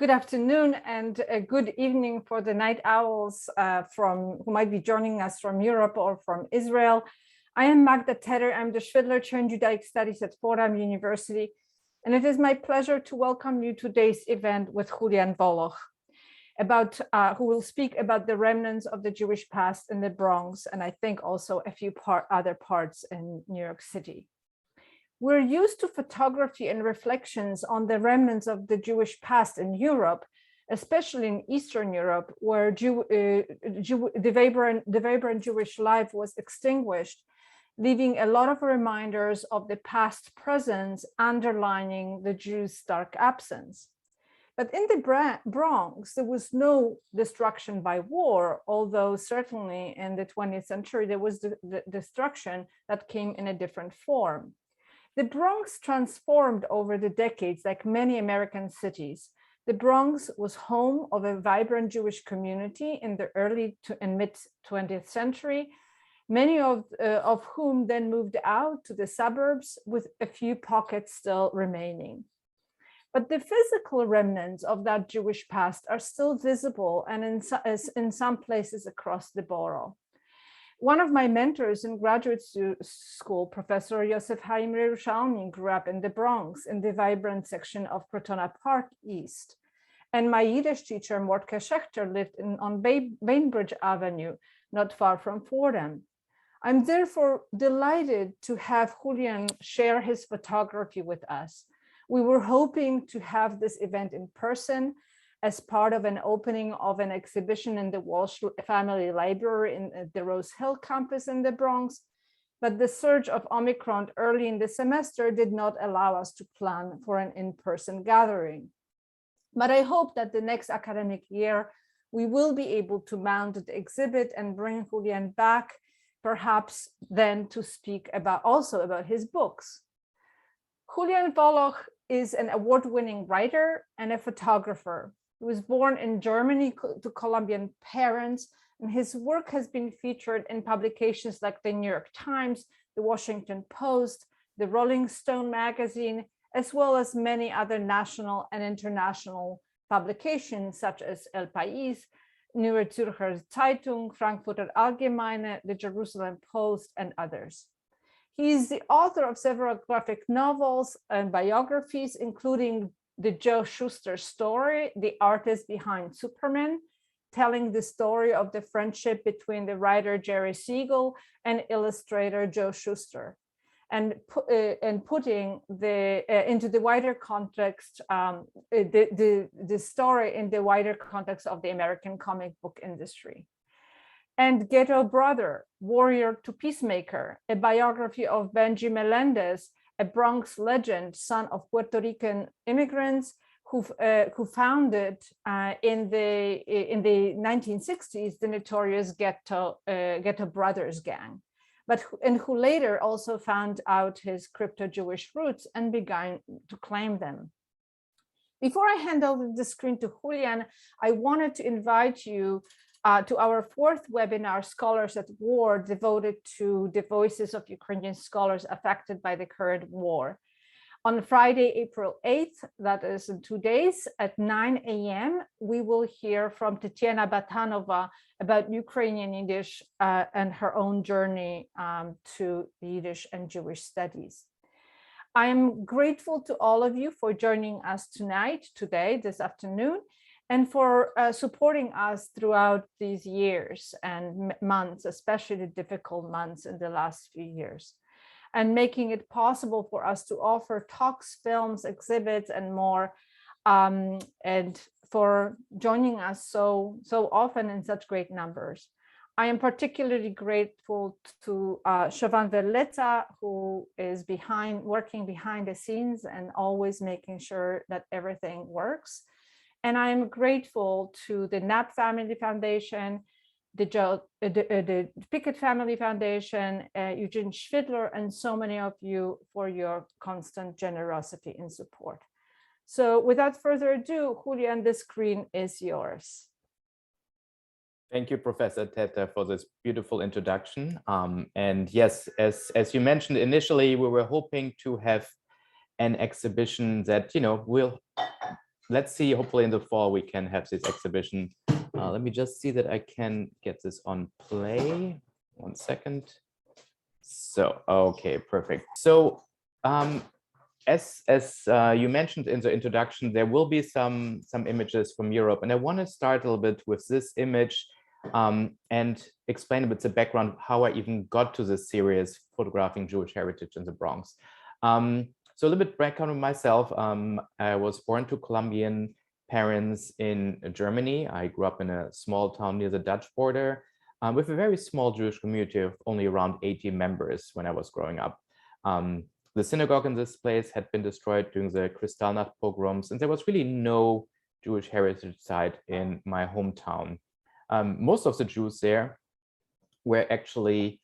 Good afternoon and a good evening for the night owls who might be joining us from Europe or from Israel. I am Magda Tedder. I'm the Schwidler Chair in Judaic Studies at Fordham University, and it is my pleasure to welcome you to today's event with Julian Voloj, who will speak about the remnants of the Jewish past in the Bronx, and I think also a few other parts in New York City. We're used to photography and reflections on the remnants of the Jewish past in Europe, especially in Eastern Europe, where the vibrant Jewish life was extinguished, leaving a lot of reminders of the past presence underlining the Jews' dark absence. But in the Bronx, there was no destruction by war, although certainly in the 20th century, there was the destruction that came in a different form. The Bronx transformed over the decades like many American cities. The Bronx was home of a vibrant Jewish community in the early and mid 20th century, many of whom then moved out to the suburbs with a few pockets still remaining. But the physical remnants of that Jewish past are still visible and in some places across the borough. One of my mentors in graduate school, Professor Yosef Haim Yerushalmi, grew up in the Bronx in the vibrant section of Crotona Park East. And my Yiddish teacher, Mordke Schechter, lived on Bainbridge Avenue, not far from Fordham. I'm therefore delighted to have Julian share his photography with us. We were hoping to have this event in person as part of an opening of an exhibition in the Walsh Family Library in the Rose Hill campus in the Bronx, but the surge of Omicron early in the semester did not allow us to plan for an in-person gathering. But I hope that the next academic year, we will be able to mount the exhibit and bring Julian back, perhaps then to speak also about his books. Julian Voloj is an award-winning writer and a photographer. He was born in Germany to Colombian parents, and his work has been featured in publications like the New York Times, the Washington Post, the Rolling Stone magazine, as well as many other national and international publications such as El País, Neue Zürcher Zeitung, Frankfurter Allgemeine, the Jerusalem Post, and others. He is the author of several graphic novels and biographies, including the Joe Shuster Story, the artist behind Superman, telling the story of the friendship between the writer Jerry Siegel and illustrator Joe Shuster, and putting into the wider context, the story in the wider context of the American comic book industry. And Ghetto Brother, Warrior to Peacemaker, a biography of Benjy Melendez, a Bronx legend, son of Puerto-Rican immigrants who founded in the 1960s the notorious Ghetto Brothers gang, and who later also found out his crypto-Jewish roots and began to claim them. Before I hand over the screen to Julian, I wanted to invite you to our fourth webinar, Scholars at War, devoted to the voices of Ukrainian scholars affected by the current war. On Friday, April 8th, that is in 2 days, at 9 a.m., we will hear from Tatiana Batanova about Ukrainian Yiddish and her own journey to Yiddish and Jewish studies. I am grateful to all of you for joining us this afternoon, and for supporting us throughout these years and months, especially the difficult months in the last few years, and making it possible for us to offer talks, films, exhibits, and more, and for joining us so often in such great numbers. I am particularly grateful to Siobhan Verletta, who is working behind the scenes and always making sure that everything works. And I'm grateful to the Knapp Family Foundation, the Pickett Family Foundation, Eugene Schwidler, and so many of you for your constant generosity and support. So without further ado, Julian, the screen is yours. Thank you, Professor Tedder, for this beautiful introduction. And yes, as you mentioned initially, we were hoping to have an exhibition that, will let's see, hopefully in the fall we can have this exhibition. Let me just see that I can get this on play. 1 second. So, okay, perfect. So as you mentioned in the introduction, there will be some images from Europe, and I want to start a little bit with this image and explain a bit the background, how I even got to this series, photographing Jewish heritage in the Bronx. So a little bit background of myself. I was born to Colombian parents in Germany. I grew up in a small town near the Dutch border with a very small Jewish community of only around 80 members when I was growing up. The synagogue in this place had been destroyed during the Kristallnacht pogroms, and there was really no Jewish heritage site in my hometown. Most of the Jews there were actually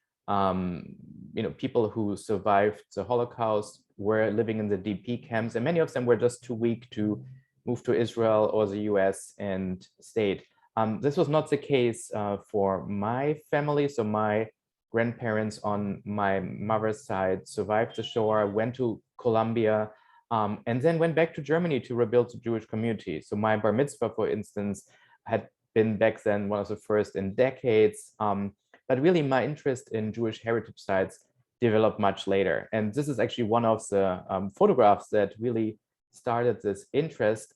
people who survived the Holocaust, were living in the DP camps, and many of them were just too weak to move to Israel or the US and stayed. This was not the case for my family. So my grandparents on my mother's side survived the Shoah, went to Colombia, and then went back to Germany to rebuild the Jewish community. So my bar mitzvah, for instance, had been back then one of the first in decades. But really my interest in Jewish heritage sites developed much later. And this is actually one of the photographs that really started this interest.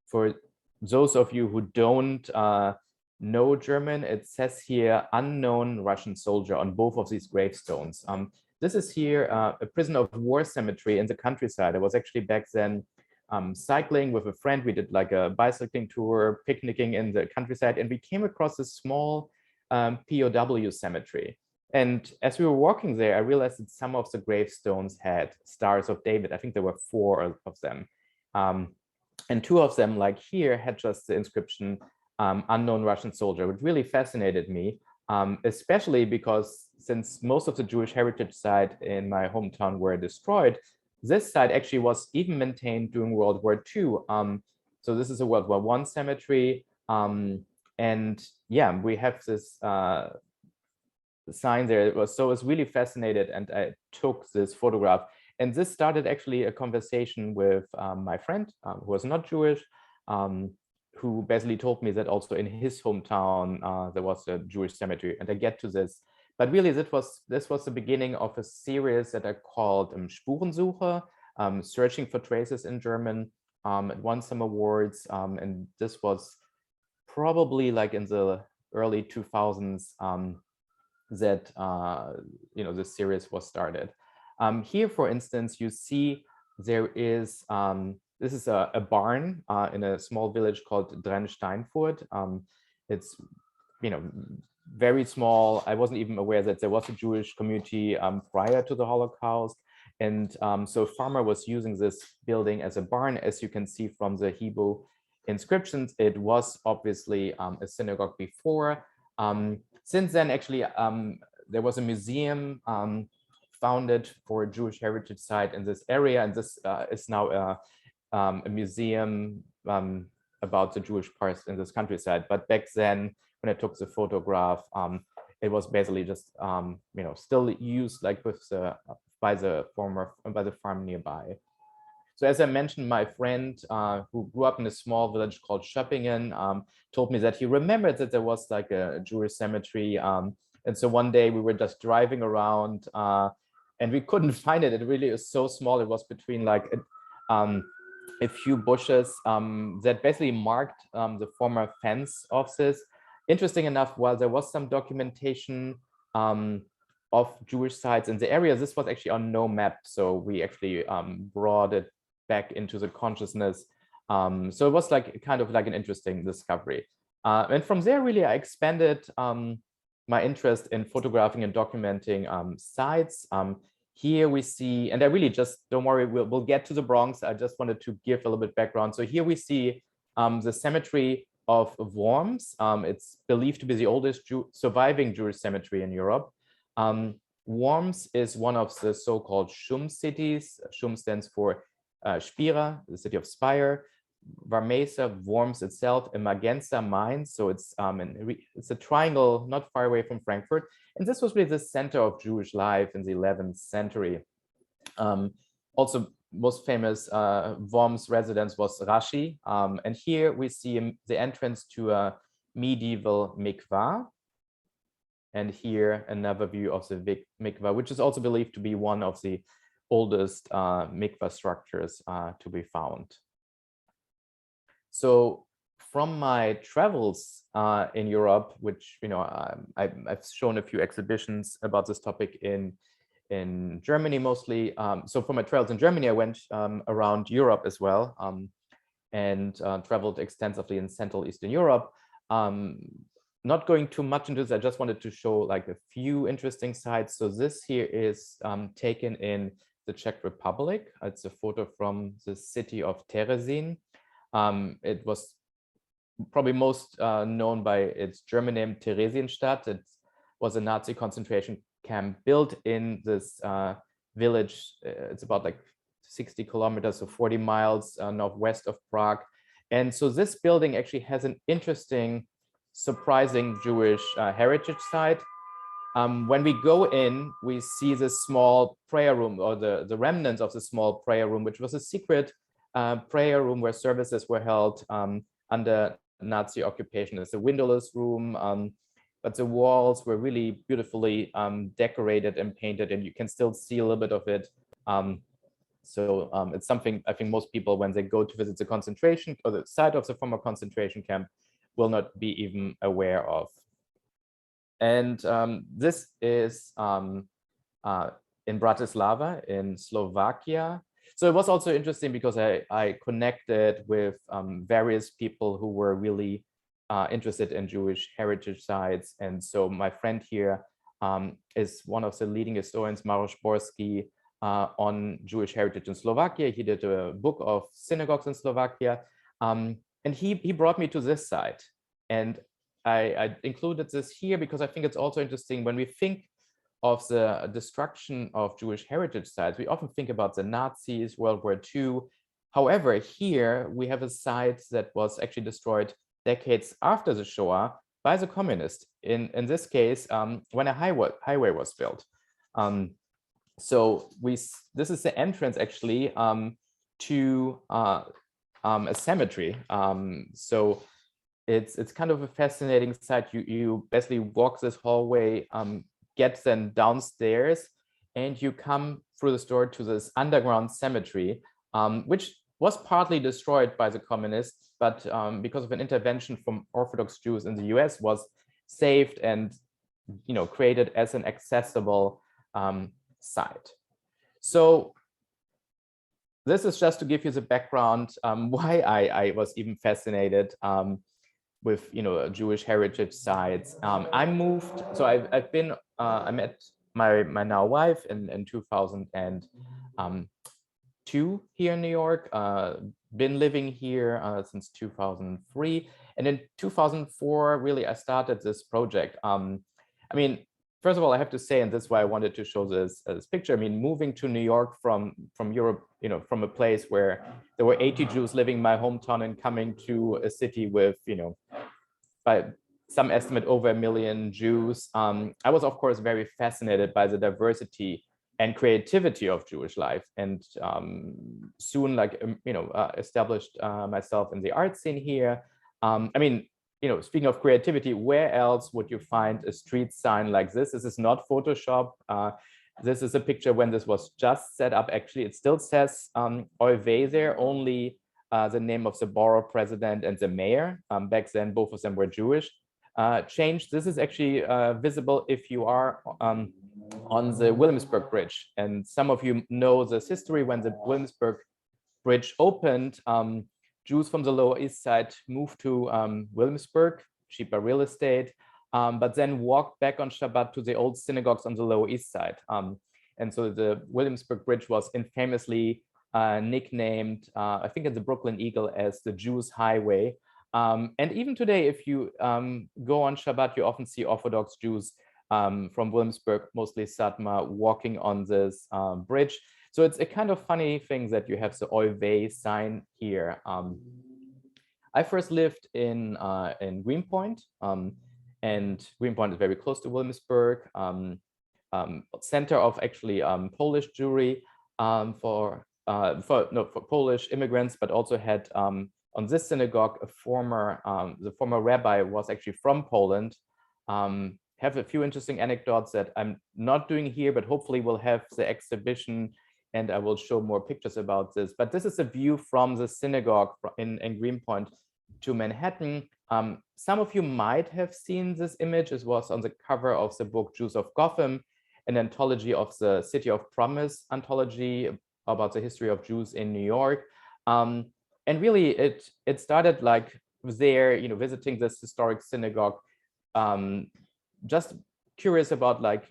For those of you who don't know German, it says here unknown Russian soldier on both of these gravestones. This is here a prisoner of war cemetery in the countryside. I was actually back then cycling with a friend. We did like a bicycling tour, picnicking in the countryside, and we came across a small POW cemetery. And as we were walking there, I realized that some of the gravestones had Stars of David. I think there were 4 of them. And 2 of them, like here, had just the inscription unknown Russian soldier, which really fascinated me, especially because since most of the Jewish heritage sites in my hometown were destroyed, this site actually was even maintained during World War II. So this is a World War I cemetery. And yeah, we have this sign there. It was really fascinated, and I took this photograph. And this started actually a conversation with my friend who was not Jewish, who basically told me that also in his hometown there was a Jewish cemetery. And I get to this. But really, this was the beginning of a series that I called Spurensuche, searching for traces in German. It won some awards, and this was probably like in the early 2000s that this series was started. Here, for instance, you see there is this is a barn in a small village called Drensteinfurt. It's very small. I wasn't even aware that there was a Jewish community prior to the Holocaust. And so a farmer was using this building as a barn. As you can see from the Hebrew inscriptions, it was obviously a synagogue before. Since then, actually, there was a museum founded for a Jewish heritage site in this area. And this is now a museum about the Jewish parts in this countryside. But back then, when I took the photograph, it was basically just still used like with by the farm nearby. So as I mentioned, my friend who grew up in a small village called Schöppingen told me that he remembered that there was like a Jewish cemetery. And so one day we were just driving around and we couldn't find it. It really is so small. It was between like a few bushes that basically marked the former fence of this. Interesting enough, while there was some documentation of Jewish sites in the area, this was actually on no map. So we actually brought it back into the consciousness. So it was like kind of like an interesting discovery. And from there, really, I expanded my interest in photographing and documenting sites. Here we see, and I really just, don't worry, we'll get to the Bronx. I just wanted to give a little bit background. So here we see the cemetery of Worms. It's believed to be the oldest surviving Jewish cemetery in Europe. Worms is one of the so-called Shum cities. Shum stands for Spira, the city of Spire. Varmesa, Worms itself, a Magenza mine. So it's a triangle not far away from Frankfurt. And this was really the center of Jewish life in the 11th century. Also most famous Worms residence was Rashi. And here we see the entrance to a medieval mikvah. And here another view of the mikvah, which is also believed to be one of the oldest mikvah structures to be found. So from my travels in Europe, which, you know, I've shown a few exhibitions about this topic in Germany mostly. So for my travels in Germany, I went around Europe as well, and traveled extensively in Central Eastern Europe. Not going too much into this, I just wanted to show like a few interesting sites. So this here is taken in the Czech Republic. It's a photo from the city of Terezín. It was probably most known by its German name, Theresienstadt. It was a Nazi concentration camp built in this village. It's about like 60 kilometers, so 40 miles northwest of Prague. And so this building actually has an interesting, surprising Jewish heritage site. When we go in, we see this small prayer room, or the remnants of the small prayer room, which was a secret prayer room where services were held under Nazi occupation. It's a windowless room, but the walls were really beautifully decorated and painted, and you can still see a little bit of it. So it's something I think most people, when they go to visit the concentration or the site of the former concentration camp, will not be even aware of. And this is in Bratislava in Slovakia. So it was also interesting because I connected with various people who were really interested in Jewish heritage sites. And so my friend here is one of the leading historians, Maroš Borský, on Jewish heritage in Slovakia. He did a book of synagogues in Slovakia. And he brought me to this site. And I included this here because I think it's also interesting when we think of the destruction of Jewish heritage sites. We often think about the Nazis, World War II. However, here we have a site that was actually destroyed decades after the Shoah by the communists. In this case, when a highway was built. So this is the entrance actually to a cemetery. So it's kind of a fascinating site. You basically walk this hallway, get then downstairs, and you come through the store to this underground cemetery, which was partly destroyed by the communists, but because of an intervention from Orthodox Jews in the US, was saved and, you know, created as an accessible site. So this is just to give you the background why I was even fascinated with, you know, Jewish heritage sites. I moved, so I've been, I met my now wife in 2002 here in New York. Been living here since 2003, and in 2004, really, I started this project. I mean, first of all, I have to say, and that's why I wanted to show this picture. I mean, moving to New York from Europe, you know, from a place where there were 80 Jews living in my hometown, and coming to a city with, you know, by some estimate over 1 million Jews. I was, of course, very fascinated by the diversity and creativity of Jewish life, and soon, like, you know, established myself in the art scene here. I mean, you know, speaking of creativity, where else would you find a street sign like this? This is not Photoshop. This is a picture when this was just set up. Actually, it still says Oive there, only the name of the borough president and the mayor. Back then, both of them were Jewish. Changed. This is actually visible if you are on the Williamsburg Bridge. And some of you know this history. When the Williamsburg Bridge opened, Jews from the Lower East Side moved to Williamsburg, cheaper real estate, but then walked back on Shabbat to the old synagogues on the Lower East Side. And so the Williamsburg Bridge was infamously nicknamed, I think in the Brooklyn Eagle, as the Jews' Highway. And even today, if you go on Shabbat, you often see Orthodox Jews from Williamsburg, mostly Satmar, walking on this bridge. So it's a kind of funny thing that you have the Oive sign here. I first lived in Greenpoint, and Greenpoint is very close to Williamsburg, center of actually Polish Jewry for for Polish immigrants, but also had on this synagogue a the former rabbi was actually from Poland. Have a few interesting anecdotes that I'm not doing here, but hopefully we'll have the exhibition and I will show more pictures about this. But this is a view from the synagogue in Greenpoint to Manhattan. Some of you might have seen this image. It was on the cover of the book Jews of Gotham, an anthology of the City of Promise anthology about the history of Jews in New York. And really it started like there, visiting this historic synagogue, just curious about like,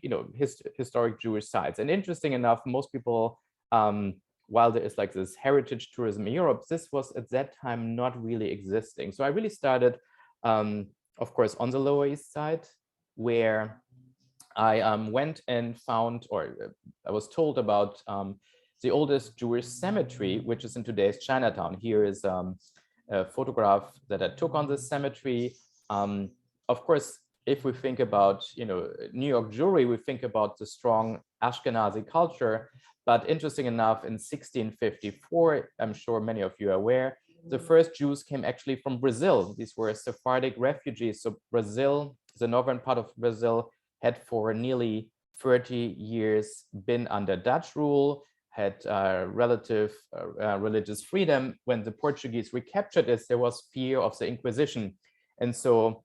historic Jewish sites. And interesting enough, most people, while there is like this heritage tourism in Europe, this was at that time not really existing. So I really started, of course, on the Lower East Side, where I went and found, or I was told about the oldest Jewish cemetery, which is in today's Chinatown. Here is a photograph that I took on this cemetery. Of course, if we think about, New York Jewry, we think about the strong Ashkenazi culture. But interesting enough, in 1654, I'm sure many of you are aware, the first Jews came actually from Brazil. These were Sephardic refugees. So Brazil, the northern part of Brazil, had for nearly 30 years been under Dutch rule, had relative religious freedom. When the Portuguese recaptured it, there was fear of the Inquisition. And so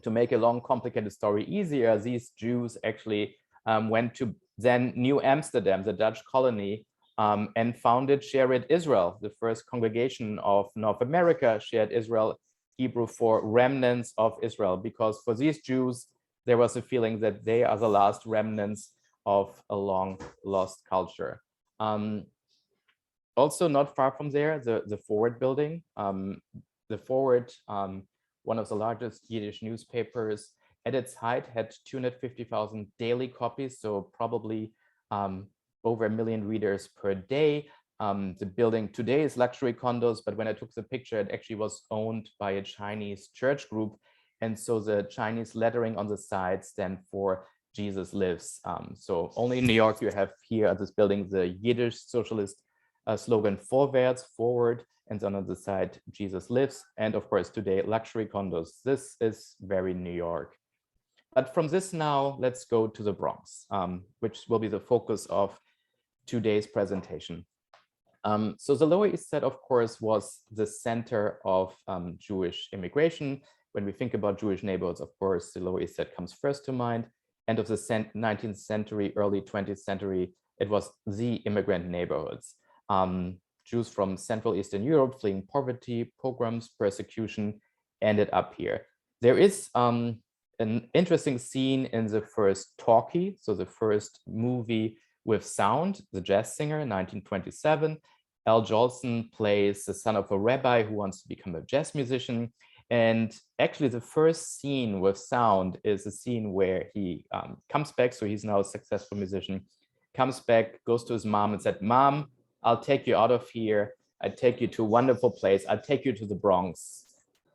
to make a long, complicated story easier, these Jews actually went to then New Amsterdam, the Dutch colony, and founded Shearet Israel, the first congregation of North America. Shearet Israel, Hebrew for remnants of Israel, because for these Jews, there was a feeling that they are the last remnants of a long lost culture. Also not far from there, the Forward building. The Forward, one of the largest Yiddish newspapers, at its height had 250,000 daily copies, so probably over 1 million readers per day. The building today is luxury condos, but when I took the picture, it actually was owned by a Chinese church group. And so the Chinese lettering on the side stand for Jesus lives. So only in New York, you have here at this building, the Yiddish socialist slogan, Vorwärts, forward, and then on the side, Jesus lives. And of course, today, luxury condos. This is very New York. But from this now, let's go to the Bronx, which will be the focus of today's presentation. So the Lower East Side, of course, was the center of Jewish immigration. When we think about Jewish neighborhoods, of course, the Lower East Side comes first to mind. End of the 19th century, early 20th century, it was the immigrant neighborhoods. Jews from Central Eastern Europe fleeing poverty, pogroms, persecution, ended up here. There is an interesting scene in the first talkie, so the first movie with sound, The Jazz Singer, 1927. Al Jolson plays the son of a rabbi who wants to become a jazz musician. And actually the first scene with sound is a scene where he comes back, so he's now a successful musician, comes back, goes to his mom and said, "Mom, I'll take you out of here. I'll take you to a wonderful place. I'll take you to the Bronx.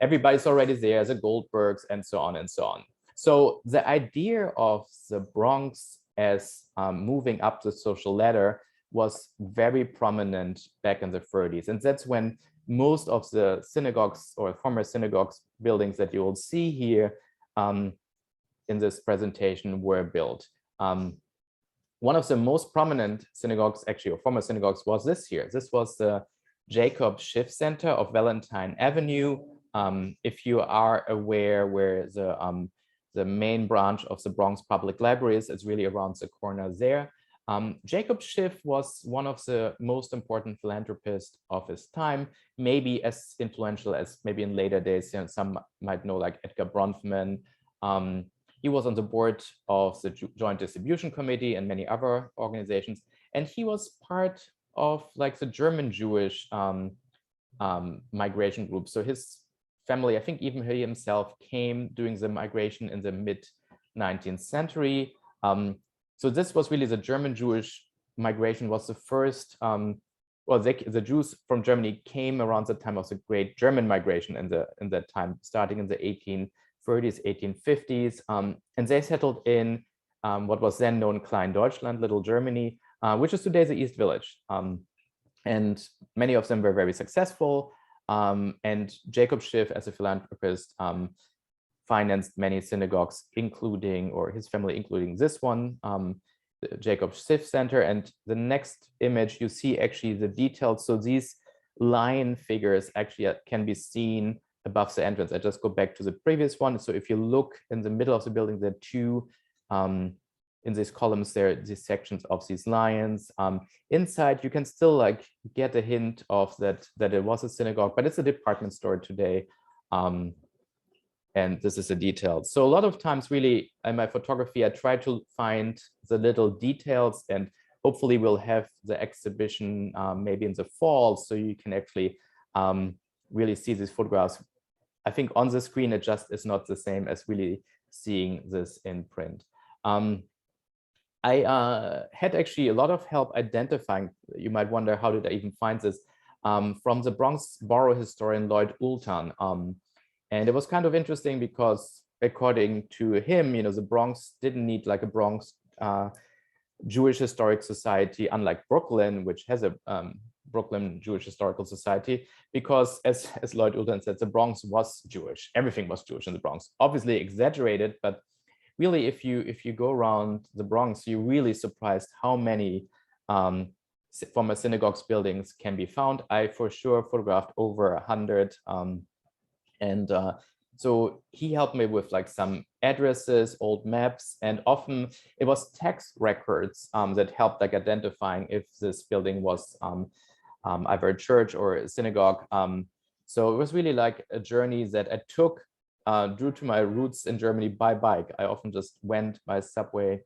Everybody's already there, the Goldbergs," and so on and so on. So the idea of the Bronx as moving up the social ladder was very prominent back in the 30s. And that's when most of the synagogues or former synagogues buildings that you will see here in this presentation were built. One of the most prominent synagogues, actually, or former synagogues, was this here. This was the Jacob Schiff Center of Valentine Avenue. If you are aware where the main branch of the Bronx Public Library is, it's really around the corner there. Jacob Schiff was one of the most important philanthropists of his time, maybe as influential as maybe in later days, some might know like Edgar Bronfman. He was on the board of the Joint Distribution Committee and many other organizations. And he was part of like the German Jewish migration group. So his family, I think even he himself, came during the migration in the mid-19th century. So this was really the German Jewish migration was the first, the Jews from Germany came around the time of the Great German Migration in that time, starting in the 1830s, 1850s. And they settled in what was then known Klein Deutschland, Little Germany, which is today the East Village. and many of them were very successful. And Jacob Schiff, as a philanthropist, financed many synagogues, including, or his family, including this one, the Jacob Schiff Center. And the next image, you see actually the details. So these lion figures actually can be seen above the entrance. I just go back to the previous one. So if you look in the middle of the building, there are two, in these columns, there are these sections of these lions. Inside, you can still like get a hint of that it was a synagogue, but it's a department store today. And this is a detail. So a lot of times really in my photography, I try to find the little details, and hopefully we'll have the exhibition maybe in the fall, so you can actually really see these photographs. I think on the screen, it just is not the same as really seeing this in print. I had actually a lot of help identifying, you might wonder, how did I even find this, from the Bronx borough historian Lloyd Oulton. And it was kind of interesting because according to him, you know, the Bronx didn't need like a Bronx Jewish Historic Society, unlike Brooklyn, which has a Brooklyn Jewish Historical Society, because as Lloyd Oulton said, the Bronx was Jewish. Everything was Jewish in the Bronx. Obviously exaggerated, but really, if you go around the Bronx, you're really surprised how many former synagogues buildings can be found. I for sure photographed over 100. So he helped me with like some addresses, old maps, and often it was tax records that helped like identifying if this building was either a church or a synagogue. So it was really like a journey that I took due to my roots in Germany by bike. I often just went by subway,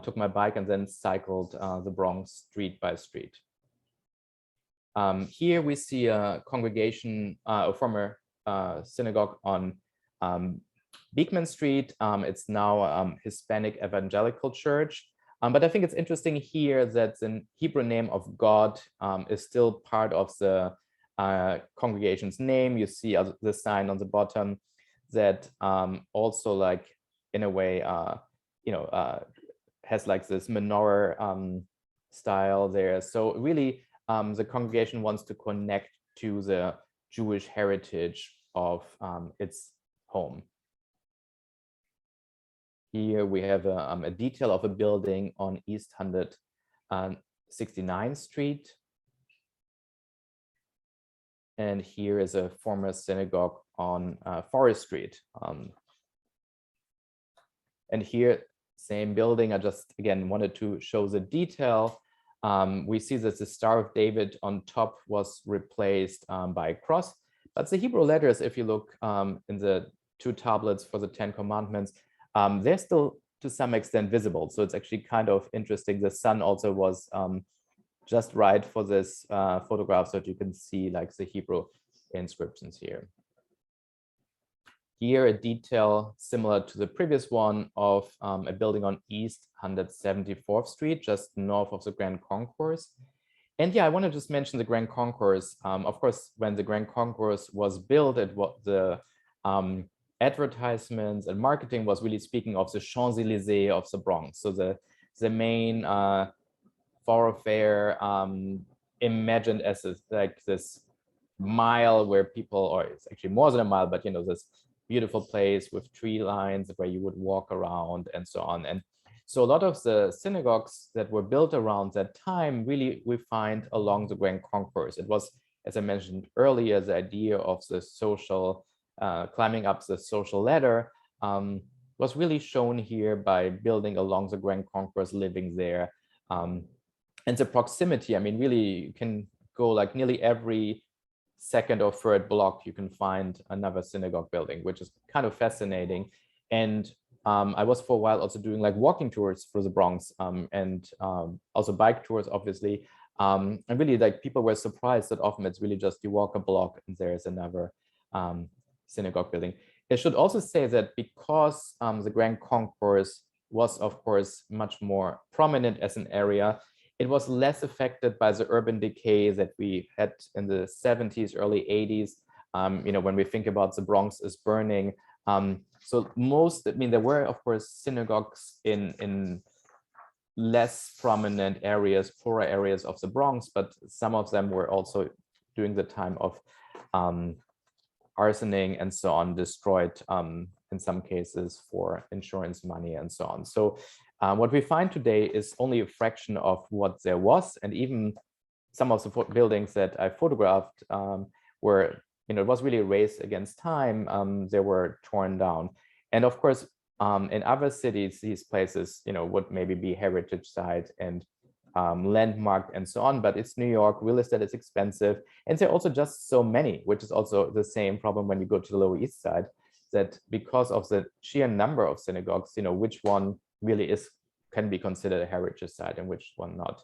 took my bike, and then cycled the Bronx street by street. Here we see a congregation, a former synagogue on Beekman Street. It's now Hispanic Evangelical Church. But I think it's interesting here that the Hebrew name of God is still part of the congregation's name. You see the sign on the bottom that also, like, in a way, has like this menorah style there. So really, the congregation wants to connect to the Jewish heritage of its home. Here we have a detail of a building on East 169th Street. And here is a former synagogue on Forest Street. And here, same building. I just, again, wanted to show the detail. We see that the Star of David on top was replaced by a cross. But the Hebrew letters, if you look in the two tablets for the Ten Commandments, they're still to some extent visible. So it's actually kind of interesting. The sun also was just right for this photograph, so that you can see like the Hebrew inscriptions here. Here, a detail similar to the previous one of a building on East 174th Street, just north of the Grand Concourse. And yeah, I want to just mention the Grand Concourse. Of course, when the Grand Concourse was built, it was the advertisements and marketing was really speaking of the Champs-Élysées of the Bronx. So the main thoroughfare imagined as like this mile where people, or it's actually more than a mile, but you know, this beautiful place with tree lines where you would walk around and so on. And so a lot of the synagogues that were built around that time really we find along the Grand Concourse. It was, as I mentioned earlier, the idea of the social, climbing up the social ladder was really shown here by building along the Grand Concourse, living there. And the proximity, I mean, really, you can go like nearly every second or third block, you can find another synagogue building, which is kind of fascinating. And I was for a while also doing like walking tours through the Bronx and also bike tours, obviously. And really, like, people were surprised that often it's really just you walk a block and there's another synagogue building. I should also say that because the Grand Concourse was, of course, much more prominent as an area, it was less affected by the urban decay that we had in the 70s, early 80s. You know, when we think about the Bronx is burning. So most, I mean, there were, of course, synagogues in less prominent areas, poorer areas of the Bronx, but some of them were also during the time of arsoning and so on, destroyed in some cases for insurance money and so on. So what we find today is only a fraction of what there was, and even some of the buildings that I photographed were, it was really a race against time. They were torn down. And of course, in other cities, these places, would maybe be heritage sites and landmarked and so on, but it's New York, real estate is expensive. And there are also just so many, which is also the same problem when you go to the Lower East Side, that because of the sheer number of synagogues, which one really can be considered a heritage site and which one not.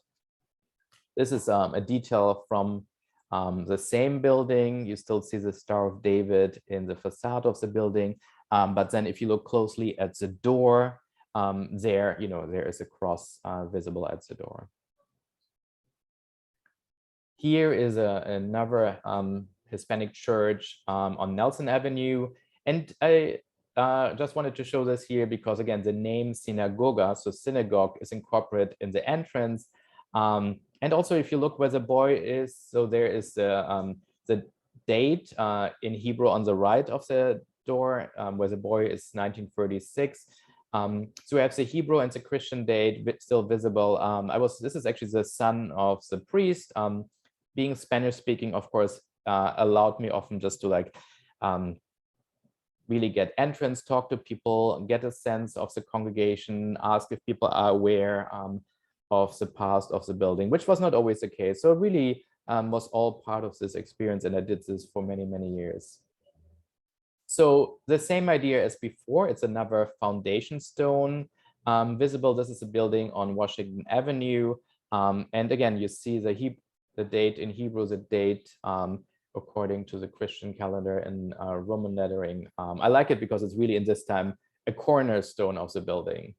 This is a detail from the same building. You still see the Star of David in the facade of the building. But then if you look closely at the door, there is a cross visible at the door. Here is another Hispanic church on Nelson Avenue. And I just wanted to show this here because, again, the name synagoga, so synagogue, is incorporated in the entrance. And also, if you look where the boy is, so there is the date in Hebrew on the right of the door, where the boy is 1936. So we have the Hebrew and the Christian date still visible. This is actually the son of the priest. Being Spanish speaking, of course, allowed me often just to really get entrance, talk to people, get a sense of the congregation, ask if people are aware of the past of the building, which was not always the case. So it really was all part of this experience, and I did this for many, many years. So the same idea as before, it's another foundation stone visible. This is a building on Washington Avenue. And again, you see the date in Hebrew, the date according to the Christian calendar and Roman lettering. I like it because it's really in this time a cornerstone of the building.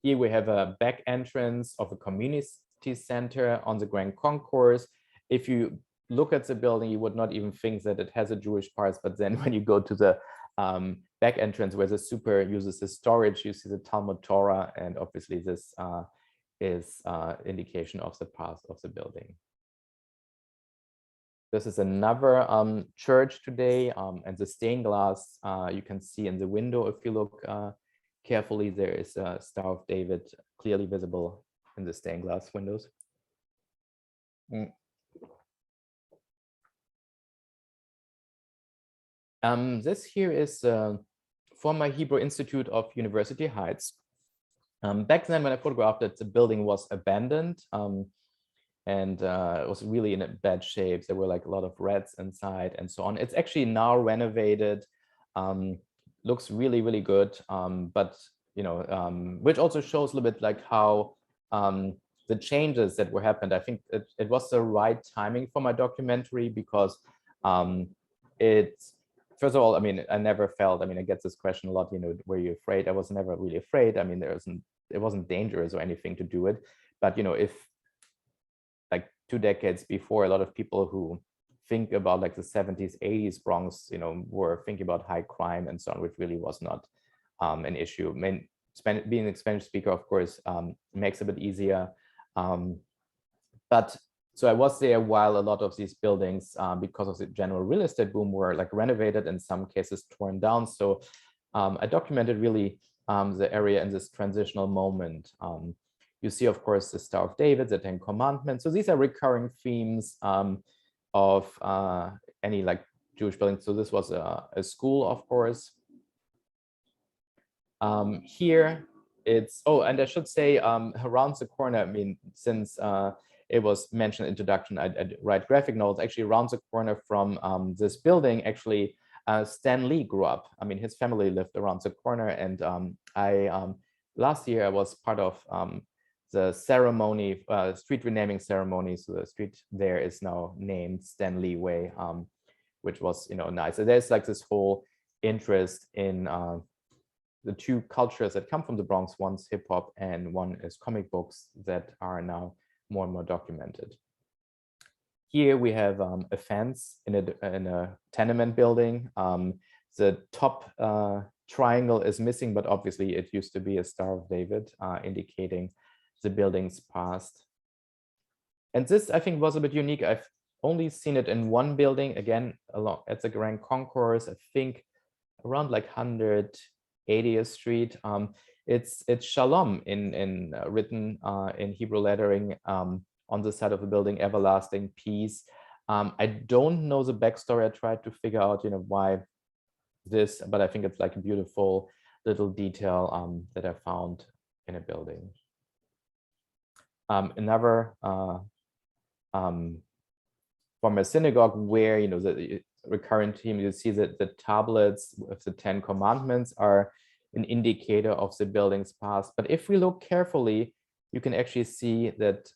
Here we have a back entrance of a community center on the Grand Concourse. If you look at the building, you would not even think that it has a Jewish part, but then when you go to the back entrance where the super uses the storage, you see the Talmud Torah, and obviously this is indication of the past of the building. This is another church today, and the stained glass you can see in the window. If you look carefully, there is a Star of David clearly visible in the stained glass windows. This here is former Hebrew Institute of University Heights. Back then, when I photographed it, the building was abandoned and it was really in a bad shape. There were a lot of rats inside and so on. It's actually now renovated, looks really, really good. But which also shows a little bit how the changes that were happened. I think it was the right timing for my documentary because first of all, I never felt, I get this question a lot, were you afraid? I was never really afraid. It wasn't dangerous or anything to do it. But, if 2 decades before, a lot of people who think about the 70s, 80s Bronx, were thinking about high crime and so on, which really was not an issue. Being a Spanish speaker, of course, makes it a bit easier. But so I was there while a lot of these buildings, because of the general real estate boom, were renovated, in some cases torn down. So I documented really the area in this transitional moment. You see, of course, the Star of David, the 10 Commandments. So these are recurring themes of any Jewish building. So this was a school, of course. Here it's, and I should say around the corner, since it was mentioned in introduction, I'd write graphic novels. Actually, around the corner from this building, actually, Stan Lee grew up. His family lived around the corner, and last year I was part of the ceremony, street renaming ceremony. So the street there is now named Stan Lee Way, which was nice. So there's this whole interest in the two cultures that come from the Bronx. One's hip hop and one is comic books that are now more and more documented. Here we have a fence in a tenement building. The top triangle is missing, but obviously it used to be a Star of David, indicating the building's past. And this, I think, was a bit unique. I've only seen it in one building, again, along at the Grand Concourse, I think around like 180th Street. It's Shalom written in Hebrew lettering on the side of the building, everlasting peace. I don't know the backstory. I tried to figure out, why this, but I think it's like a beautiful little detail that I found in a building. Another from a synagogue where, the recurrent theme, you see that the tablets of the 10 Commandments are an indicator of the building's past. But if we look carefully, you can actually see that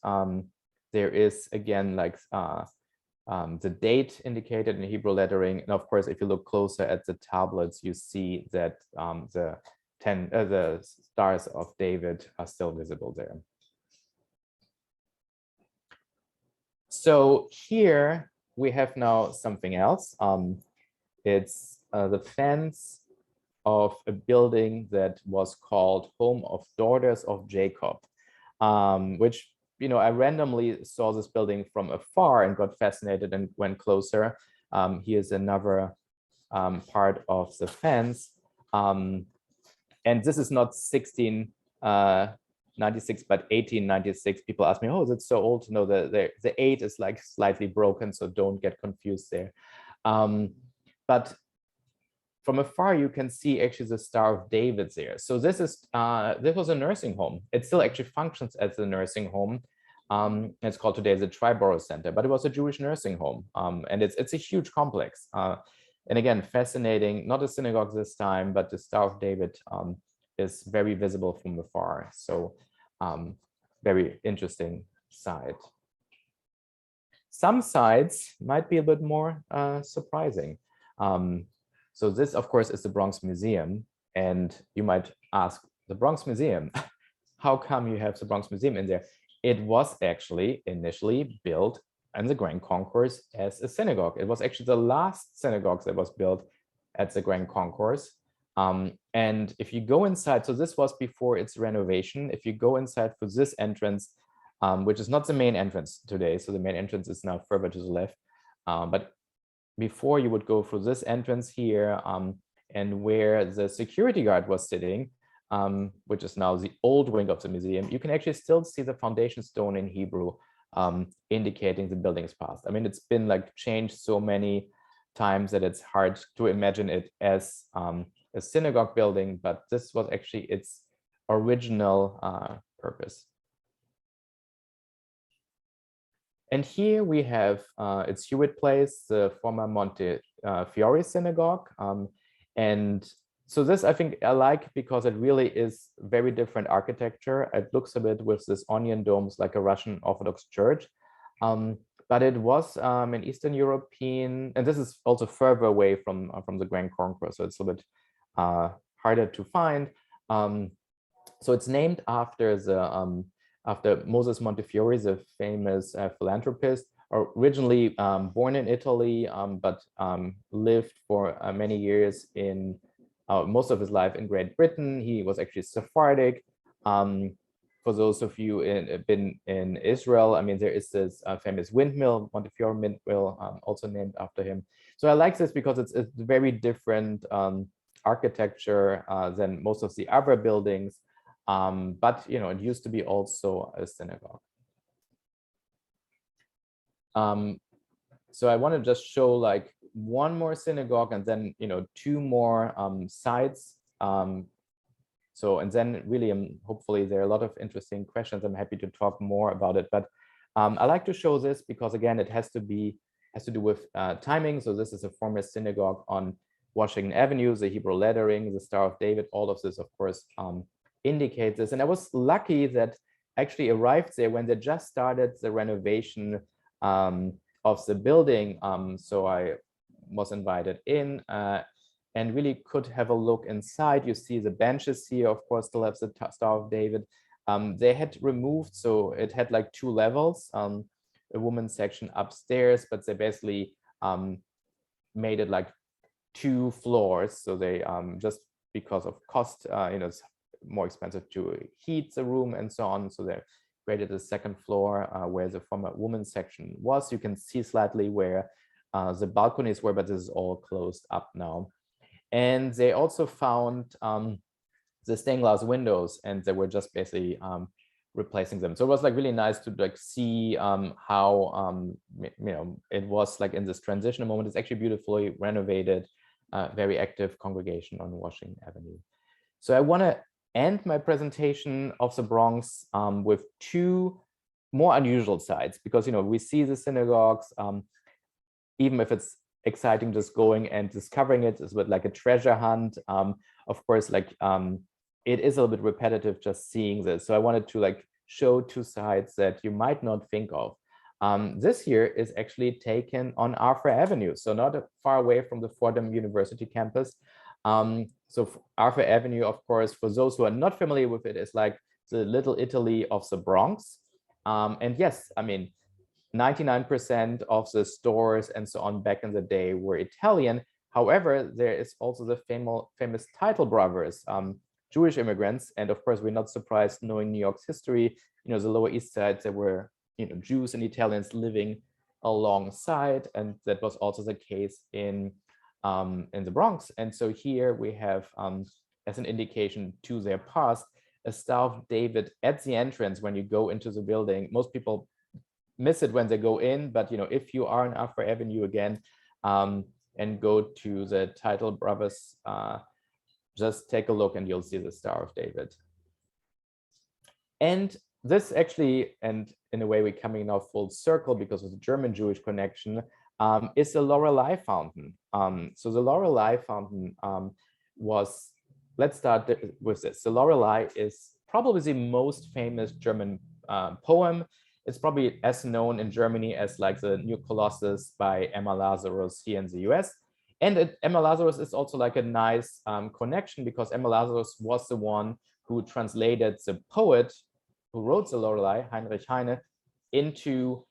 there is, again, like the date indicated in Hebrew lettering. And of course, if you look closer at the tablets, you see that the stars of David are still visible there. So here we have now something else. It's the fence of a building that was called Home of Daughters of Jacob, which, I randomly saw this building from afar and got fascinated and went closer. Here's another part of the fence. And this is not 1696, but 1896. People ask me, oh, is it so old? No, the 8 is like slightly broken, so don't get confused there. But from afar, you can see actually the Star of David there. So this was a nursing home. It still actually functions as a nursing home. It's called today the Triborough Center, but it was a Jewish nursing home. And it's a huge complex. And again, fascinating, not a synagogue this time, but the Star of David is very visible from afar. So very interesting site. Some sites might be a bit more surprising. So this, of course, is the Bronx Museum. And you might ask, the Bronx Museum, how come you have the Bronx Museum in there? It was actually initially built in the Grand Concourse as a synagogue. It was actually the last synagogue that was built at the Grand Concourse. And if you go inside, so this was before its renovation. If you go inside for this entrance, which is not the main entrance today, so the main entrance is now further to the left, but before you would go through this entrance here, and where the security guard was sitting, which is now the old wing of the museum, you can actually still see the foundation stone in Hebrew, indicating the building's past. I mean, it's been like changed so many times that it's hard to imagine it as a synagogue building, but this was actually its original purpose. And here we have its Hewitt Place, the former Montefiore Synagogue. And so this, I think, I like because it really is very different architecture. It looks a bit with this onion domes like a Russian Orthodox church. But it was an Eastern European, and this is also further away from the Grand Concourse, so it's a bit harder to find. So it's named after after Moses Montefiore, the famous philanthropist, originally born in Italy, but lived for many years in most of his life in Great Britain. He was actually Sephardic. For those of you been in Israel, I mean, there is this famous windmill, Montefiore windmill, also named after him. So I like this because it's very different architecture than most of the other buildings. But it used to be also a synagogue. So I want to just show like one more synagogue and then two more sites. So and then really, hopefully there are a lot of interesting questions. I'm happy to talk more about it. But I like to show this because again, it has to do with timing. So this is a former synagogue on Washington Avenue, the Hebrew lettering, the Star of David. All of this, of course, indicate this. And I was lucky that I actually arrived there when they just started the renovation of the building. So I was invited in and really could have a look inside. You see the benches here, of course, still have the Star of David. They had removed, so it had like 2 levels, a women's section upstairs, but they basically made it like 2 floors. So they just because of cost, it's more expensive to heat the room and so on. So they created a second floor where the former women's section was. You can see slightly where the balconies were, but this is all closed up now. And they also found the stained glass windows, and they were just basically replacing them. So it was like really nice to like see how it was like in this transitional moment. It's actually beautifully renovated, very active congregation on Washington Avenue. So I want to end my presentation of the Bronx with two more unusual sites, because we see the synagogues, even if it's exciting just going and discovering it is with like a treasure hunt. Of course, like it is a little bit repetitive just seeing this. So I wanted to like show two sites that you might not think of. This here is actually taken on Arthur Avenue, so not far away from the Fordham University campus. So Arthur Avenue, of course, for those who are not familiar with it, is like the Little Italy of the Bronx. And yes, I mean, 99% of the stores and so on back in the day were Italian. However, there is also the famous Title Brothers, Jewish immigrants. And of course, we're not surprised knowing New York's history, the Lower East Side, there were, Jews and Italians living alongside. And that was also the case in the Bronx. And so here we have, as an indication to their past, a Star of David at the entrance when you go into the building. Most people miss it when they go in, but if you are on Arthur Avenue again and go to the Title Brothers, just take a look and you'll see the Star of David. And this actually, and in a way we're coming now full circle because of the German Jewish connection, is the Lorelei Fountain. So the Lorelei Fountain was, let's start with this. The Lorelei is probably the most famous German poem. It's probably as known in Germany as like the New Colossus by Emma Lazarus here in the US. And Emma Lazarus is also like a nice connection, because Emma Lazarus was the one who translated the poet who wrote the Lorelei, Heinrich Heine, into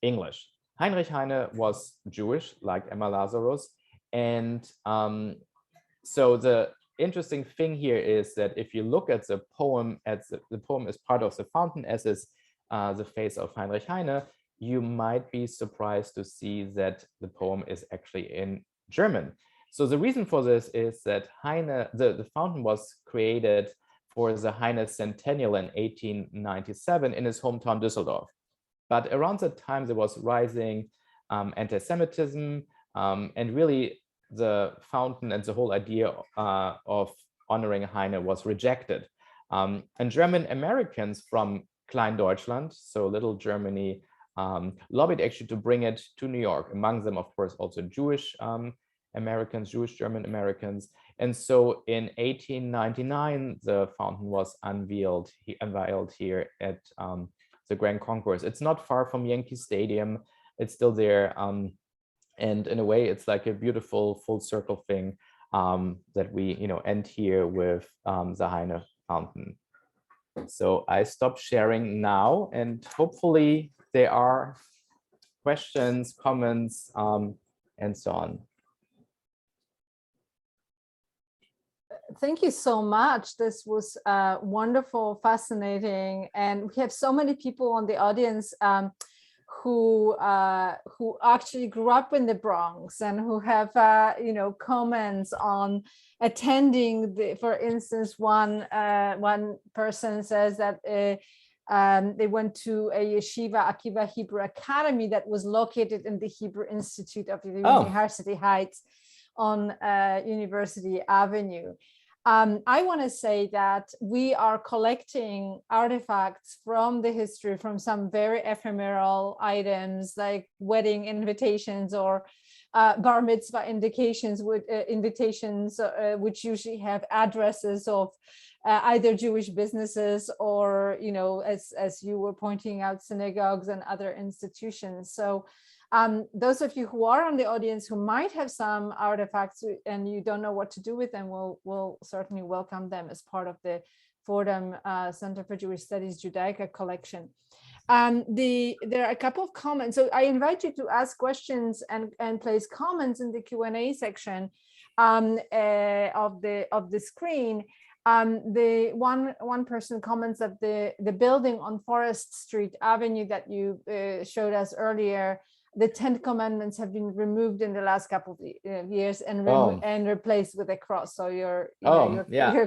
English. Heinrich Heine was Jewish, like Emma Lazarus. And so the interesting thing here is that if you look at the poem, the poem is part of the fountain, as is the face of Heinrich Heine, you might be surprised to see that the poem is actually in German. So the reason for this is that Heine, the fountain was created for the Heine centennial in 1897 in his hometown Düsseldorf. But around that time, there was rising anti-Semitism, and really the fountain and the whole idea of honoring Heine was rejected. And German Americans from Klein Deutschland, so Little Germany, lobbied actually to bring it to New York. Among them, of course, also Jewish Americans, Jewish German Americans. And so in 1899, the fountain was unveiled here at the Grand Concourse. It's not far from Yankee Stadium. It's still there. And in a way, it's like a beautiful full circle thing that we end here with the Heine Fountain. So I stop sharing now, and hopefully there are questions, comments, and so on. Thank you so much. This was wonderful, fascinating, and we have so many people on the audience who actually grew up in the Bronx and who have comments on attending for instance, one person says that they went to a yeshiva, Akiva Hebrew Academy, that was located in the Hebrew Institute of the University Heights on University Avenue. I want to say that we are collecting artifacts from the history, from some very ephemeral items like wedding invitations or bar mitzvah invitations, which usually have addresses of either Jewish businesses or, as you were pointing out, synagogues and other institutions. So those of you who are on the audience who might have some artifacts and you don't know what to do with them, we'll certainly welcome them as part of the Fordham Center for Jewish Studies Judaica collection. There are a couple of comments. So I invite you to ask questions and place comments in the Q&A section of the screen. The one person comments that the building on Forest Street Avenue that you showed us earlier, the 10 commandments have been removed in the last couple of years and replaced with a cross. So you're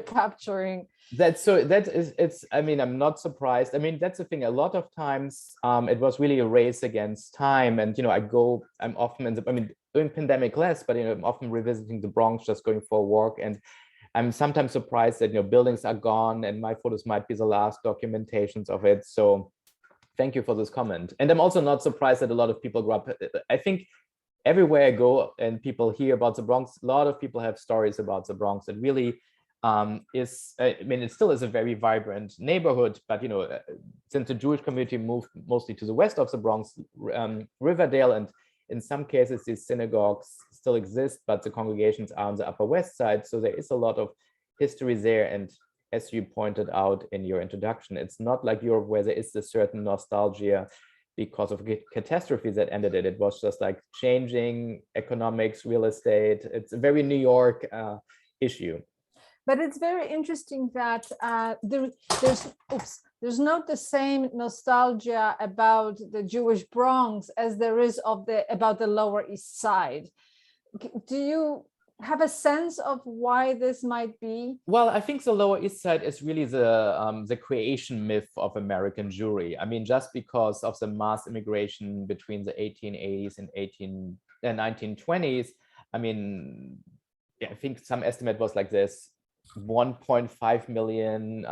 capturing. I mean, I'm not surprised. I mean, that's the thing. A lot of times it was really a race against time. And, I'm often during pandemic less, but, I'm often revisiting the Bronx, just going for a walk. And I'm sometimes surprised that, buildings are gone and my photos might be the last documentations of it. So thank you for this comment. And I'm also not surprised that a lot of people grew up. I think everywhere I go and people hear about the Bronx, a lot of people have stories about the Bronx. It really it still is a very vibrant neighborhood, but since the Jewish community moved mostly to the west of the Bronx, Riverdale, and in some cases these synagogues still exist, but the congregations are on the Upper West Side, so there is a lot of history there. And as you pointed out in your introduction, it's not like Europe where there is this certain nostalgia because of catastrophes that ended it. It was just like changing economics, real estate. It's a very New York issue. But it's very interesting that there's not the same nostalgia about the Jewish Bronx as there is about the Lower East Side. Do you have a sense of why this might be? Well, I think the Lower East Side is really the creation myth of American Jewry. I mean, just because of the mass immigration between the 1880s and 1920s. I mean, I think some estimate was like this. 1.5 million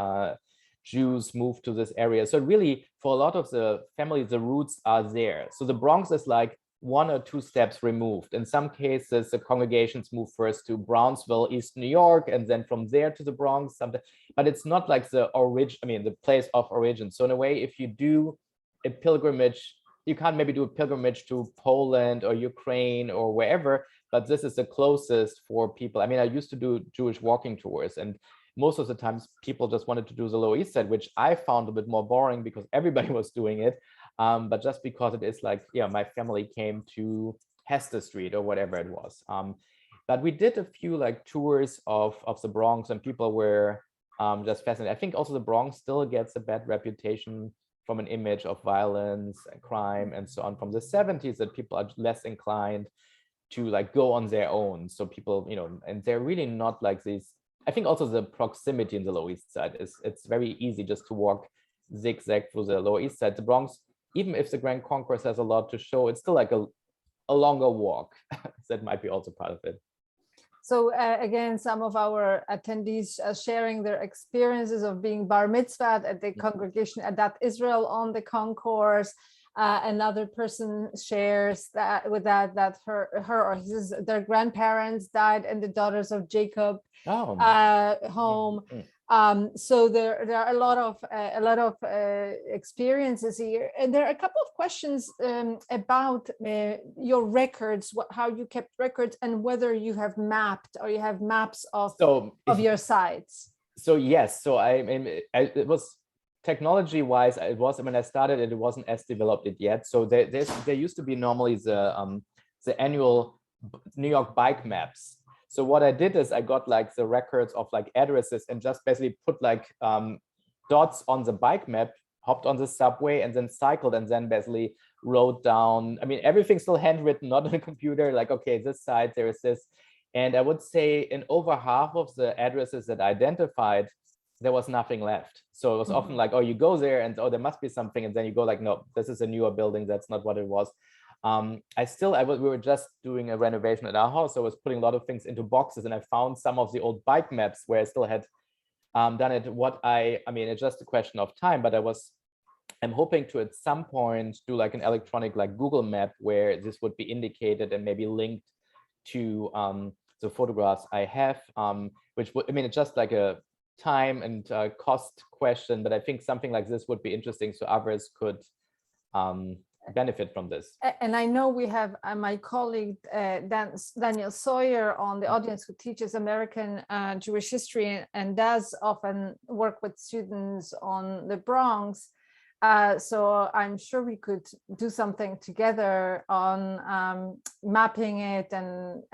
Jews moved to this area. So really, for a lot of the families, the roots are there. So the Bronx is like 1 or 2 steps removed. In some cases, the congregations move first to Brownsville, East New York, and then from there to the Bronx. But it's not like the place of origin. So in a way, if you do a pilgrimage, you can't maybe do a pilgrimage to Poland or Ukraine or wherever, but this is the closest for people. I mean, I used to do Jewish walking tours, and most of the times people just wanted to do the Lower East Side, which I found a bit more boring because everybody was doing it. But just because it is like, my family came to Hester Street or whatever it was. But we did a few like tours of the Bronx, and people were just fascinated. I think also the Bronx still gets a bad reputation from an image of violence and crime and so on from the 70s, that people are less inclined to like go on their own. So people, and they're really not like these. I think also the proximity in the Lower East Side it's very easy just to walk zigzag through the Lower East Side. The Bronx, even if the Grand Concourse has a lot to show, it's still like a longer walk. That might be also part of it. So again, some of our attendees are sharing their experiences of being bar mitzvahed at the congregation Adat Israel on the concourse. Another person shares that her or their grandparents died in the Daughters of Jacob home. So there are a lot of experiences here, and there are a couple of questions about your records, how you kept records, and whether you have mapped or you have maps of your sites. So yes, so it was technology-wise. It was when I started it wasn't as developed yet. So there used to be normally the annual New York bike maps. So what I did is I got like the records of like addresses and just basically put like dots on the bike map, hopped on the subway and then cycled, and then basically wrote down, I mean, everything's still handwritten, not on a computer, like, okay, this side, there is this. And I would say in over half of the addresses that I identified, there was nothing left. So it was often like, oh, you go there and, oh, there must be something. And then you go like, no, this is a newer building. That's not what it was. We were just doing a renovation at our house. So I was putting a lot of things into boxes, and I found some of the old bike maps where I still had done it. It's just a question of time, but I'm hoping to at some point do like an electronic like Google map where this would be indicated and maybe linked to the photographs I have, which would, it's just like a time and cost question, but I think something like this would be interesting so others could benefit from this. And I know we have my colleague Daniel Sawyer on the audience, who teaches American Jewish history and does often work with students on the Bronx. So I'm sure we could do something together on mapping it and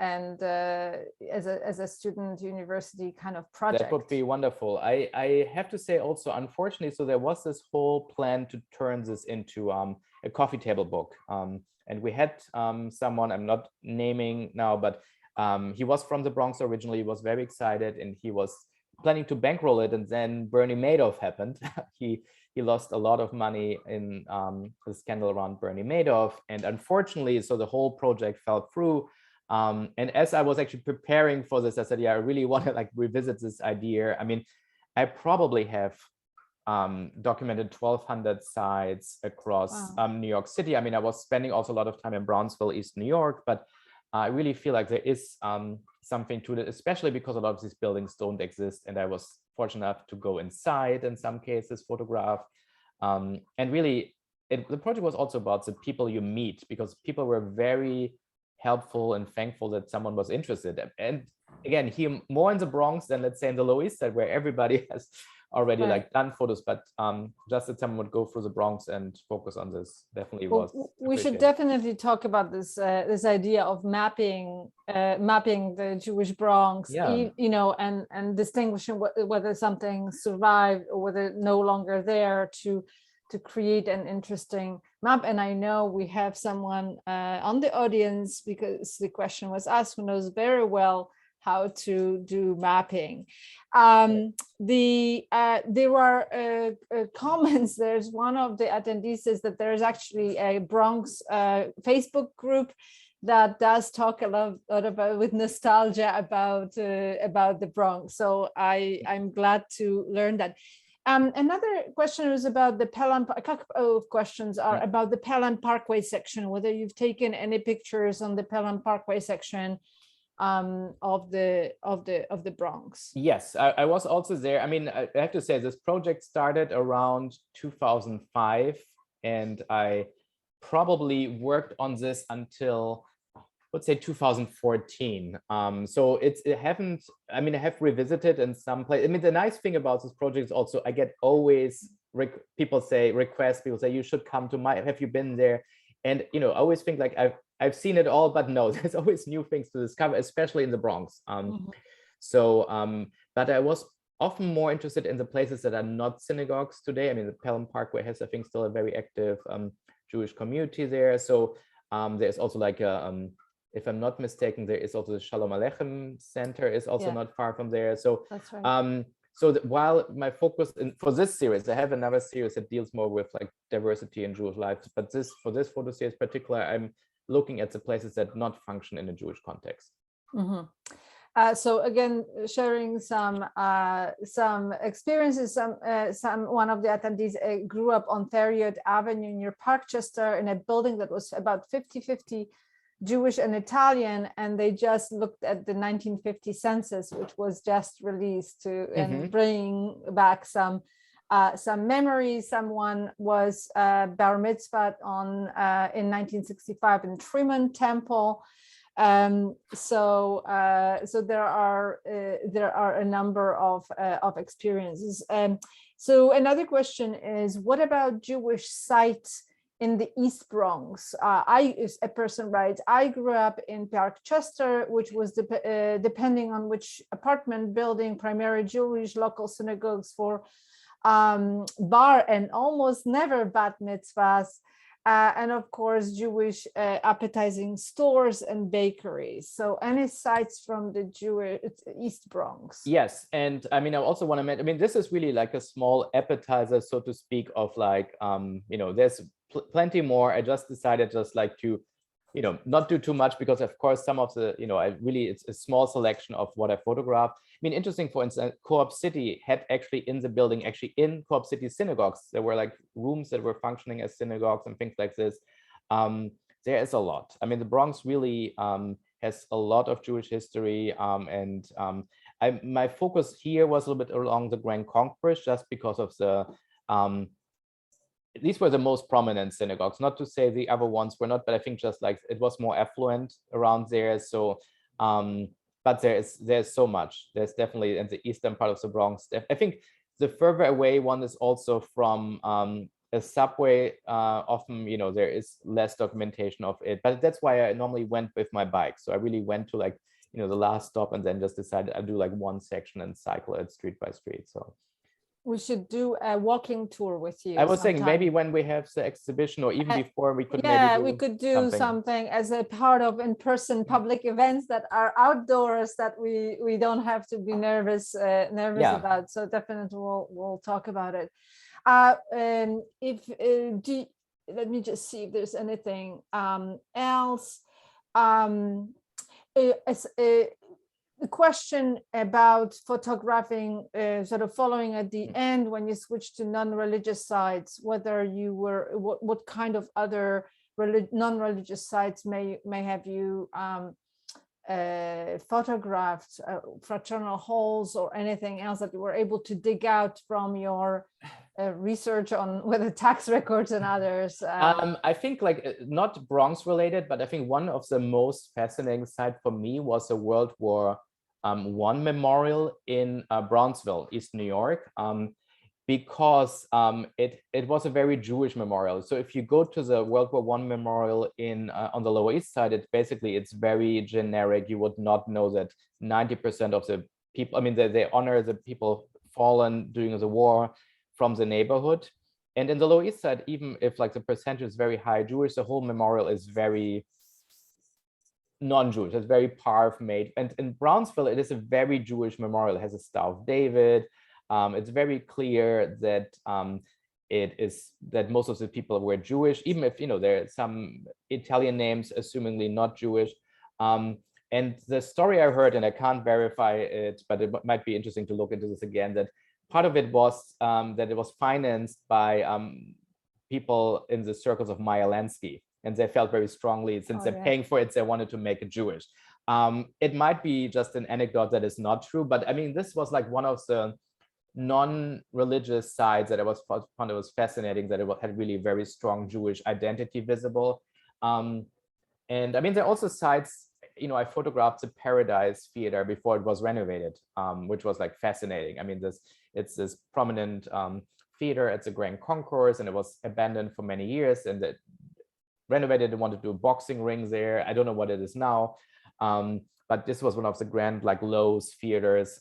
as a student university kind of project. That would be wonderful. I have to say also, unfortunately, so there was this whole plan to turn this into a coffee table book. And we had someone, I'm not naming now, but he was from the Bronx originally, was very excited, and he was planning to bankroll it. And then Bernie Madoff happened. He lost a lot of money in the scandal around Bernie Madoff. And unfortunately, so the whole project fell through. And as I was actually preparing for this, I said, yeah, I really want to like revisit this idea. I mean, I probably have documented 1,200 sites across New York City. I mean, I was spending also a lot of time in Brownsville, East New York, but I really feel like there is something to it, especially because a lot of these buildings don't exist. And I was fortunate enough to go inside in some cases, photograph. And really, the project was also about the people you meet, because people were very helpful and thankful that someone was interested. And again, here more in the Bronx than let's say in the Lower East Side, where everybody has already like done photos, but just that someone would go through the Bronx and focus on this definitely was. We should definitely talk about this this idea of mapping the Jewish Bronx, you know, and distinguishing whether something survived or whether no longer there to create an interesting map. And I know we have someone on the audience, because the question was asked, who knows very well how to do mapping. There are comments. There's one of the attendees says that there's actually a Bronx Facebook group that does talk a lot about with nostalgia about the Bronx. So I'm glad to learn that. Another question was about the Pelham. A couple of questions are about the Pelham Parkway section, whether you've taken any pictures on the Pelham Parkway section of the Bronx. Yes, I was also there. I mean, I have to say this project started around 2005, and I probably worked on this until, let's say, 2014. So it haven't, I mean, I have revisited in some place. I mean, the nice thing about this project is also I get always people say you should come to have you been there? And, you know, I always think like I've seen it all, but no, there's always new things to discover, especially in the Bronx. But I was often more interested in the places that are not synagogues today. I mean, the Pelham Parkway has, I think, still a very active Jewish community there. So there's also like a, if I'm not mistaken, there is also the Shalom Aleichem Center is also not far from there. So that's right. So while my focus for this series, I have another series that deals more with like diversity in Jewish life, but for this photo series in particular, I'm looking at the places that not function in a Jewish context. So again, sharing some experiences. One of the attendees grew up on Theriot Avenue near Parkchester in a building that was about 50-50 Jewish and Italian, and they just looked at the 1950 census, which was just released and bring back some memories. Someone was bar mitzvah in 1965 in Tremont Temple. So there are a number of experiences. So another question is, what about Jewish sites in the East Bronx? A person writes, I grew up in Parkchester, which was depending on which apartment building, primarily Jewish local synagogues for bar and almost never bat mitzvahs. And of course, Jewish appetizing stores and bakeries. So any sites from the Jewish East Bronx? Yes, and I mean, I also want to mention, I mean, this is really like a small appetizer, so to speak, of like, you know, there's plenty more. I just decided just like to, you know, not do too much, because of course some of the, you know, it's a small selection of what I photographed. I mean, interesting, for instance, Co-op City had actually in the building, actually in Co-op City synagogues, there were like rooms that were functioning as synagogues and things like this. There is a lot. I mean, the Bronx really has a lot of Jewish history, and my focus here was a little bit along the Grand Concourse, just because of the these were the most prominent synagogues, not to say the other ones were not, but I think just like it was more affluent around there. So but there's so much. There's definitely in the eastern part of the Bronx. I think the further away one is also from a subway, often, you know, there is less documentation of it, but that's why I normally went with my bike. So I really went to like, you know, the last stop and then just decided I'll do like one section and cycle it street by street. So we should do a walking tour with you. I was saying maybe when we have the exhibition or even before we could we could do something as a part of in-person public events that are outdoors that we don't have to be nervous about. So definitely we'll talk about it. Let me just see if there's anything else. A question about photographing, sort of following at the end when you switched to non-religious sites, whether you were, what kind of other non-religious sites may have you photographed, fraternal halls or anything else that you were able to dig out from your research on whether tax records and others? I think like not Bronx related, but I think one of the most fascinating sites for me was a World War I memorial in Brownsville, East New York, because it was a very Jewish memorial. So if you go to the World War I memorial in on the Lower East Side, it's very generic. You would not know that 90% of the people, I mean, they honor the people fallen during the war from the neighborhood. And in the Lower East Side, even if like the percentage is very high Jewish, the whole memorial is very non-Jewish. It's very parv made. And in Brownsville, it is a very Jewish memorial. It has a Star of David. It's very clear that that most of the people were Jewish, even if, you know, there are some Italian names, assumingly not Jewish. And the story I heard, and I can't verify it, but it might be interesting to look into this again, that part of it was that it was financed by people in the circles of Meyer Lansky, and they felt very strongly, since they're paying for it, they wanted to make it Jewish. It might be just an anecdote that is not true, but I mean, this was like one of the non-religious sides that I found it was fascinating, that it had really very strong Jewish identity visible. And I mean, there are also sites, you know, I photographed the Paradise Theater before it was renovated, which was like fascinating. I mean, it's this prominent theater at the Grand Concourse, and it was abandoned for many years, and it renovated and wanted to do a boxing ring there. I don't know what it is now, but this was one of the grand like Lowe's theaters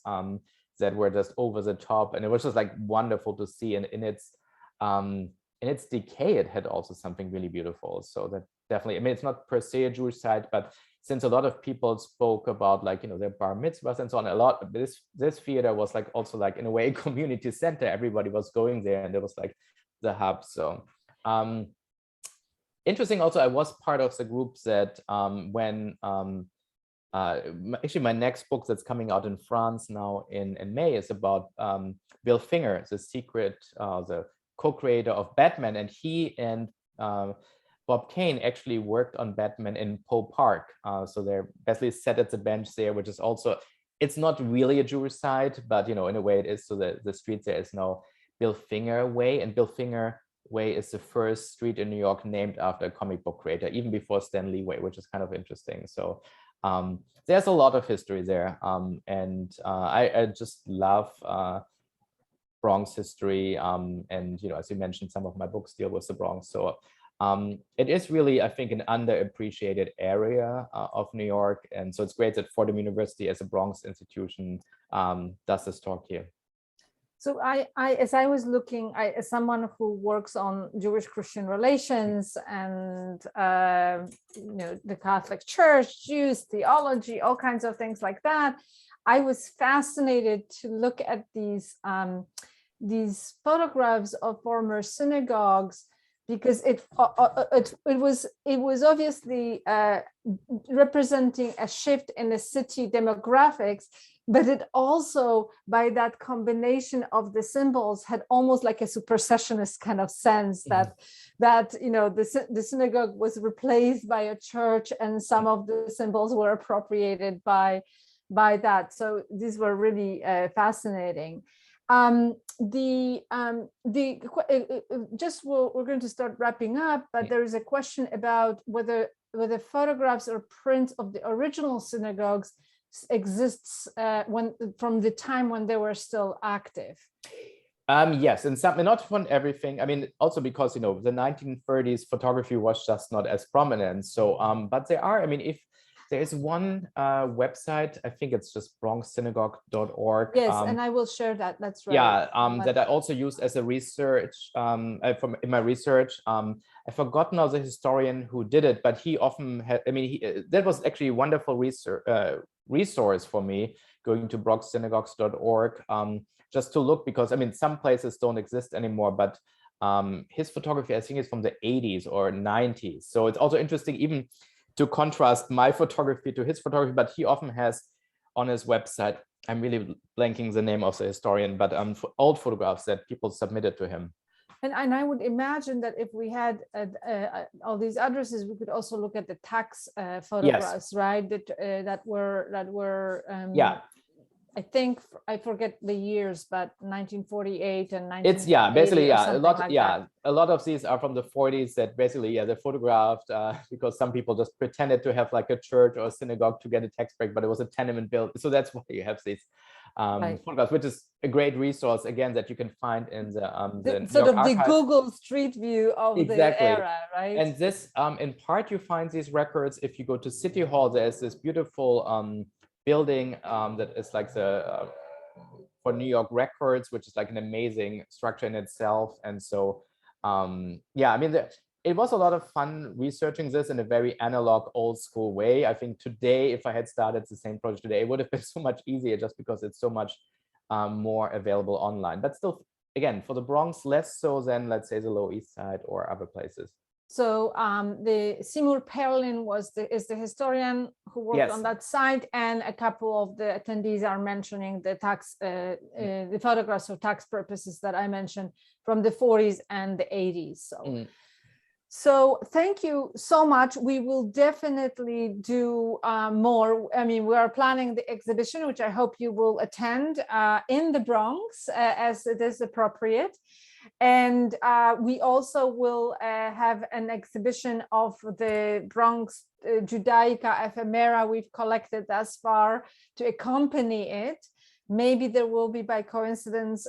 that were just over the top, and it was just like wonderful to see. And in its decay, it had also something really beautiful. So that definitely, I mean, it's not per se a Jewish site, but since a lot of people spoke about like, you know, their bar mitzvahs and so on, this theater was like also like in a way a community center. Everybody was going there, and it was like the hub. So interesting. Also, I was part of the group that when actually my next book that's coming out in France now in May is about Bill Finger, the co-creator of Batman, and he and Bob Kane actually worked on Batman in Poe Park. So they're basically sat at the bench there, which is also, it's not really a Jewish site, but you know, in a way it is. So the street there is now Bill Finger Way, and Bill Finger Way is the first street in New York named after a comic book creator, even before Stan Lee Way, which is kind of interesting. So there's a lot of history there, and I just love Bronx history, and you know, as you mentioned, some of my books deal with the Bronx. So it is really, I think, an underappreciated area of New York, and so it's great that Fordham University, as a Bronx institution, does this talk here. So as I was looking, as someone who works on Jewish-Christian relations and you know, the Catholic Church, Jews, theology, all kinds of things like that, I was fascinated to look at these photographs of former synagogues, because it was obviously representing a shift in the city demographics, but it also, by that combination of the symbols, had almost like a supersessionist kind of sense that you know, the synagogue was replaced by a church, and some of the symbols were appropriated by that. So these were really fascinating. We're going to start wrapping up, but there is a question about whether photographs or prints of the original synagogues exists from the time when they were still active. Yes, and some, not from everything. I mean, also because, you know, the 1930s photography was just not as prominent. So, but there are, I mean, if there is one website, I think it's just bronxsynagogue.org. Yes, and I will share that. That's right. Yeah, that I also used as a research from in my research. I forgot now the historian who did it, but he often had. I mean, that was actually a wonderful resource for me, going to bronxsynagogues.org, just to look, because I mean, some places don't exist anymore, but his photography, I think, is from the 80s or 90s. So it's also interesting even to contrast my photography to his photography, but he often has on his website, I'm really blanking the name of the historian, but old photographs that people submitted to him. And I would imagine that if we had all these addresses, we could also look at the tax photographs, yes, right? That were yeah. I think, I forget the years, but 1948 and 1980. It's, yeah, basically, yeah, a lot, like yeah, that. A lot of these are from the 40s that basically, yeah, they're photographed because some people just pretended to have like a church or a synagogue to get a tax break, but it was a tenement built. So that's why you have these right, photographs, which is a great resource, again, that you can find in the sort of archives. The Google Street View of exactly. the era, right? And this, in part, you find these records. If you go to City Hall, there's this beautiful building that is like the for New York Records, which is like an amazing structure in itself. And so, yeah, I mean, it was a lot of fun researching this in a very analog, old school way. I think today, if I had started the same project today, it would have been so much easier just because it's so much more available online. But still, again, for the Bronx, less so than, let's say, the Lower East Side or other places. So the Seymour Perlin is the historian who worked, yes, on that site, and a couple of the attendees are mentioning the the photographs for tax purposes that I mentioned from the 40s and the 80s. So, so thank you so much. We will definitely do more. I mean, we are planning the exhibition, which I hope you will attend in the Bronx as it is appropriate. And we also will have an exhibition of the Bronx Judaica ephemera we've collected thus far to accompany it. Maybe there will be, by coincidence,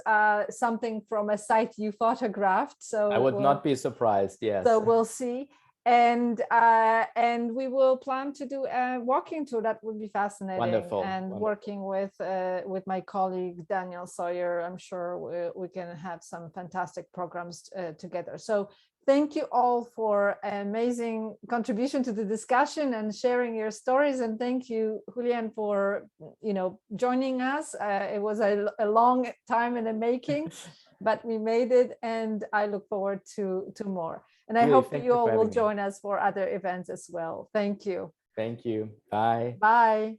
something from a site you photographed. So I would not be surprised. Yes. So we'll see. And we will plan to do a walking tour. That would be fascinating. Wonderful. And wonderful. Working with my colleague Daniel Sawyer, I'm sure we can have some fantastic programs together. So thank you all for an amazing contribution to the discussion and sharing your stories. And thank you, Julian, for joining us. It was a long time in the making, but we made it, and I look forward to more. And I hope you all will join us for other events as well. Thank you. Thank you. Bye. Bye.